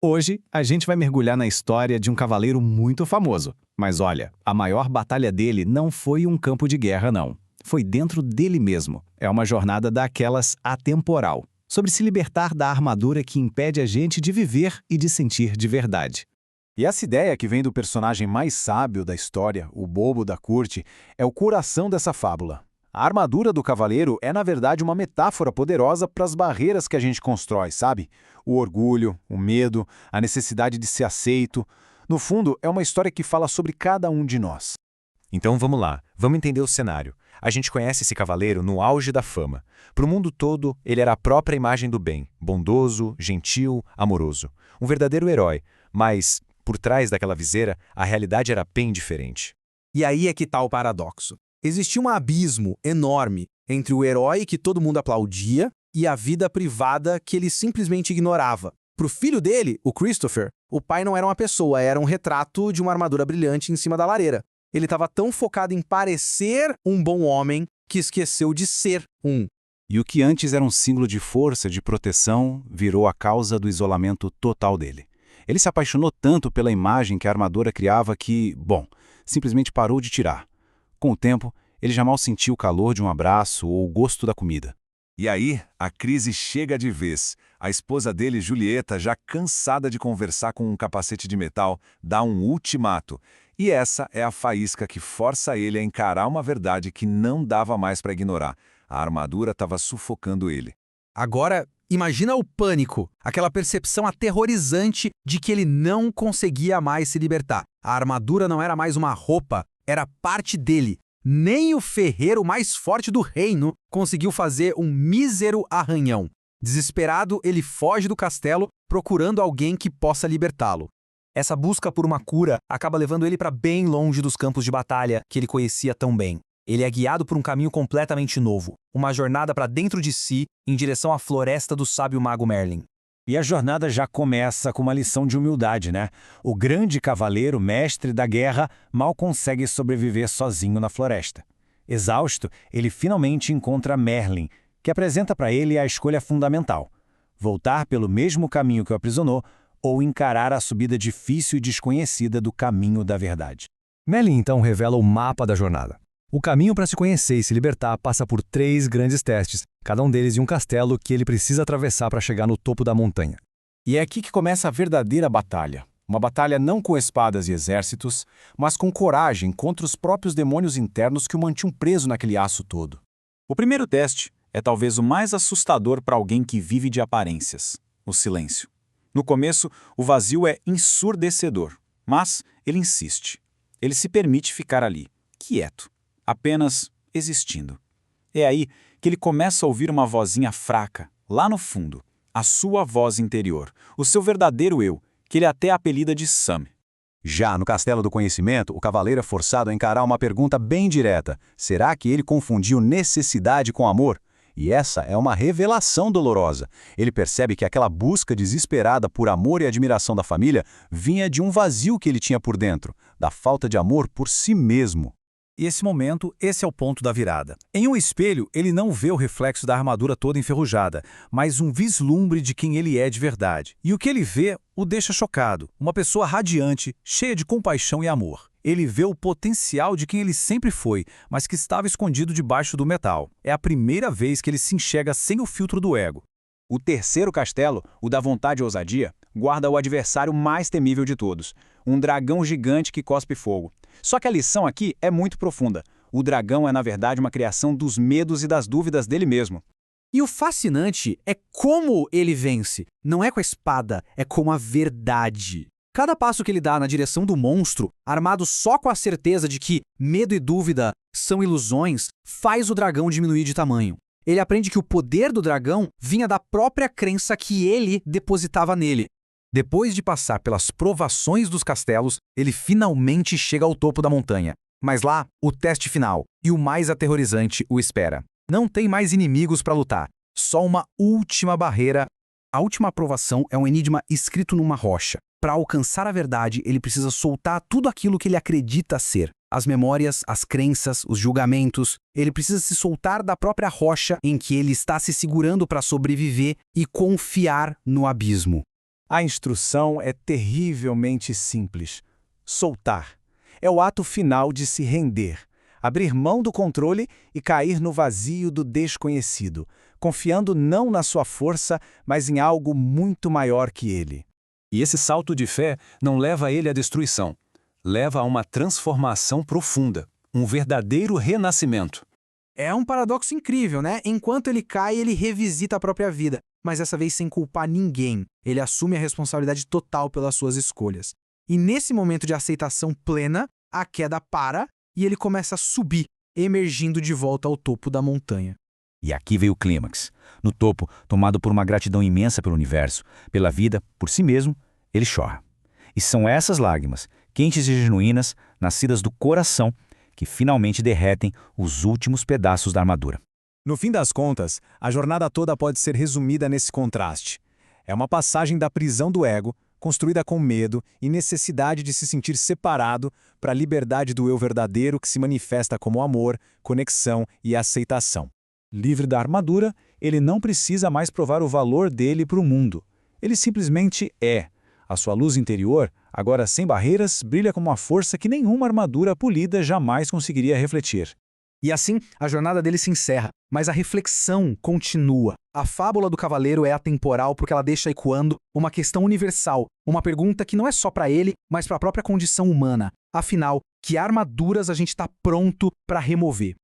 Hoje, a gente vai mergulhar na história de um cavaleiro muito famoso. Mas olha, a maior batalha dele não foi um campo de guerra, não. Foi dentro dele mesmo. É uma jornada daquelas atemporal, sobre se libertar da armadura que impede a gente de viver e de sentir de verdade. E essa ideia que vem do personagem mais sábio da história, o bobo da corte, é o coração dessa fábula. A armadura do cavaleiro é, na verdade, uma metáfora poderosa para as barreiras que a gente constrói, sabe? O orgulho, o medo, a necessidade de ser aceito. No fundo, é uma história que fala sobre cada um de nós. Então vamos lá, vamos entender o cenário. A gente conhece esse cavaleiro no auge da fama. Para o mundo todo, ele era a própria imagem do bem, bondoso, gentil, amoroso. Um verdadeiro herói, mas, por trás daquela viseira, a realidade era bem diferente. E aí é que está o paradoxo. Existia um abismo enorme entre o herói que todo mundo aplaudia e a vida privada que ele simplesmente ignorava. Para o filho dele, o Christopher, o pai não era uma pessoa, era um retrato de uma armadura brilhante em cima da lareira. Ele estava tão focado em parecer um bom homem que esqueceu de ser um. E o que antes era um símbolo de força, de proteção, virou a causa do isolamento total dele. Ele se apaixonou tanto pela imagem que a armadura criava que, simplesmente parou de tirar. Com o tempo, ele já mal sentia o calor de um abraço ou o gosto da comida. E aí, a crise chega de vez. A esposa dele, Julieta, já cansada de conversar com um capacete de metal, dá um ultimato. E essa é a faísca que força ele a encarar uma verdade que não dava mais para ignorar. A armadura estava sufocando ele. Agora, imagina o pânico, aquela percepção aterrorizante de que ele não conseguia mais se libertar. A armadura não era mais uma roupa, era parte dele. Nem o ferreiro mais forte do reino conseguiu fazer um mísero arranhão. Desesperado, ele foge do castelo, procurando alguém que possa libertá-lo. Essa busca por uma cura acaba levando ele para bem longe dos campos de batalha que ele conhecia tão bem. Ele é guiado por um caminho completamente novo, uma jornada para dentro de si, em direção à floresta do sábio mago Merlin. E a jornada já começa com uma lição de humildade, né? O grande cavaleiro, mestre da guerra, mal consegue sobreviver sozinho na floresta. Exausto, ele finalmente encontra Merlin, que apresenta para ele a escolha fundamental: voltar pelo mesmo caminho que o aprisionou ou encarar a subida difícil e desconhecida do caminho da verdade. Merlin então revela o mapa da jornada. O caminho para se conhecer e se libertar passa por 3 grandes testes, cada um deles em um castelo que ele precisa atravessar para chegar no topo da montanha. E é aqui que começa a verdadeira batalha. Uma batalha não com espadas e exércitos, mas com coragem contra os próprios demônios internos que o mantinham preso naquele aço todo. O primeiro teste é talvez o mais assustador para alguém que vive de aparências: o silêncio. No começo, o vazio é ensurdecedor, mas ele insiste. Ele se permite ficar ali, quieto, apenas existindo. É aí que ele começa a ouvir uma vozinha fraca, lá no fundo, a sua voz interior, o seu verdadeiro eu, que ele até apelida de Sam. Já no Castelo do Conhecimento, o cavaleiro é forçado a encarar uma pergunta bem direta: será que ele confundiu necessidade com amor? E essa é uma revelação dolorosa. Ele percebe que aquela busca desesperada por amor e admiração da família vinha de um vazio que ele tinha por dentro, da falta de amor por si mesmo. E esse é o ponto da virada. Em um espelho, ele não vê o reflexo da armadura toda enferrujada, mas um vislumbre de quem ele é de verdade. E o que ele vê o deixa chocado. Uma pessoa radiante, cheia de compaixão e amor. Ele vê o potencial de quem ele sempre foi, mas que estava escondido debaixo do metal. É a primeira vez que ele se enxerga sem o filtro do ego. O terceiro castelo, o da vontade e ousadia, guarda o adversário mais temível de todos: um dragão gigante que cospe fogo. Só que a lição aqui é muito profunda. O dragão é, na verdade, uma criação dos medos e das dúvidas dele mesmo. E o fascinante é como ele vence. Não é com a espada, é com a verdade. Cada passo que ele dá na direção do monstro, armado só com a certeza de que medo e dúvida são ilusões, faz o dragão diminuir de tamanho. Ele aprende que o poder do dragão vinha da própria crença que ele depositava nele. Depois de passar pelas provações dos castelos, ele finalmente chega ao topo da montanha. Mas lá, o teste final, e o mais aterrorizante, o espera. Não tem mais inimigos para lutar, só uma última barreira. A última aprovação é um enigma escrito numa rocha. Para alcançar a verdade, ele precisa soltar tudo aquilo que ele acredita ser. As memórias, as crenças, os julgamentos. Ele precisa se soltar da própria rocha em que ele está se segurando para sobreviver e confiar no abismo. A instrução é terrivelmente simples. Soltar. É o ato final de se render, abrir mão do controle e cair no vazio do desconhecido, confiando não na sua força, mas em algo muito maior que ele. E esse salto de fé não leva ele à destruição. Leva a uma transformação profunda, um verdadeiro renascimento. É um paradoxo incrível, né? Enquanto ele cai, ele revisita a própria vida, mas dessa vez sem culpar ninguém. Ele assume a responsabilidade total pelas suas escolhas. E nesse momento de aceitação plena, a queda para e ele começa a subir, emergindo de volta ao topo da montanha. E aqui veio o clímax. No topo, tomado por uma gratidão imensa pelo universo, pela vida, por si mesmo, ele chora. E são essas lágrimas, quentes e genuínas, nascidas do coração, que finalmente derretem os últimos pedaços da armadura. No fim das contas, a jornada toda pode ser resumida nesse contraste. É uma passagem da prisão do ego, construída com medo e necessidade de se sentir separado, para a liberdade do eu verdadeiro que se manifesta como amor, conexão e aceitação. Livre da armadura, ele não precisa mais provar o valor dele para o mundo. Ele simplesmente é. A sua luz interior, agora sem barreiras, brilha com uma força que nenhuma armadura polida jamais conseguiria refletir. E assim, a jornada dele se encerra, mas a reflexão continua. A fábula do cavaleiro é atemporal porque ela deixa ecoando uma questão universal, uma pergunta que não é só para ele, mas para a própria condição humana. Afinal, que armaduras a gente está pronto para remover?